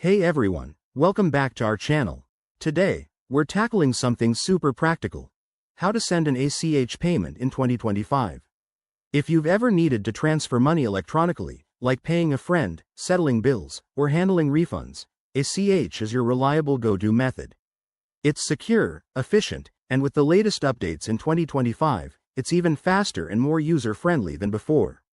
Hey everyone, welcome back to our channel. Today, we're tackling something super practical. How to send an ACH payment in 2025. If you've ever needed to transfer money electronically, like paying a friend, settling bills, or handling refunds, ACH is your reliable go-to method. It's secure, efficient, and with the latest updates in 2025, it's even faster and more user-friendly than before.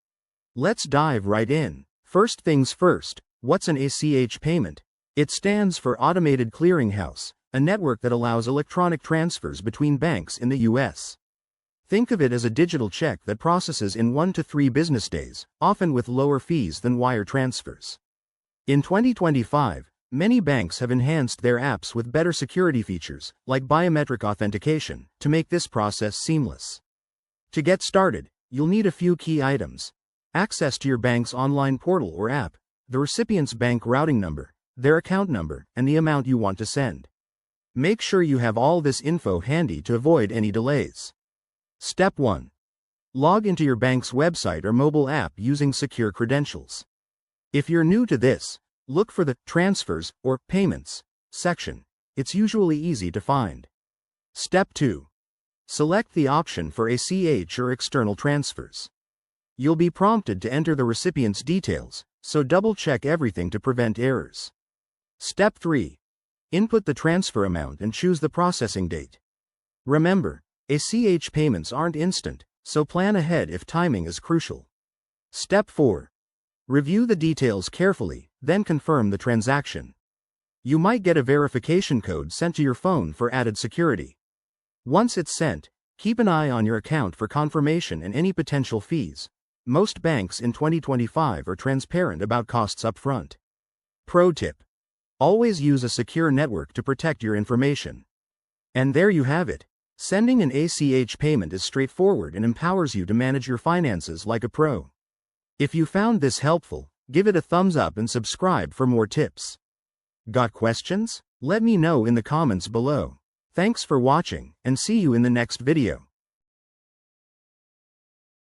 Let's dive right in. First things first, what's an ACH payment? It stands for Automated Clearinghouse, a network that allows electronic transfers between banks in the US. Think of it as a digital check that processes in 1 to 3 business days, often with lower fees than wire transfers. In 2025, many banks have enhanced their apps with better security features, like biometric authentication, to make this process seamless. To get started, you'll need a few key items: access to your bank's online portal or app, the recipient's bank routing number, their account number, and the amount you want to send. Make sure you have all this info handy to avoid any delays. Step 1. Log into your bank's website or mobile app using secure credentials. If you're new to this, look for the Transfers or Payments section. It's usually easy to find. Step 2. Select the option for ACH or external transfers. You'll be prompted to enter the recipient's details, so double-check everything to prevent errors. Step 3. Input the transfer amount and choose the processing date. Remember, ACH payments aren't instant, so plan ahead if timing is crucial. Step 4. Review the details carefully, then confirm the transaction. You might get a verification code sent to your phone for added security. Once it's sent, keep an eye on your account for confirmation and any potential fees. Most banks in 2025 are transparent about costs up front. Pro tip: always use a secure network to protect your information. And there you have it. Sending an ACH payment is straightforward and empowers you to manage your finances like a pro. If you found this helpful, give it a thumbs up and subscribe for more tips. Got questions? Let me know in the comments below. Thanks for watching, and see you in the next video.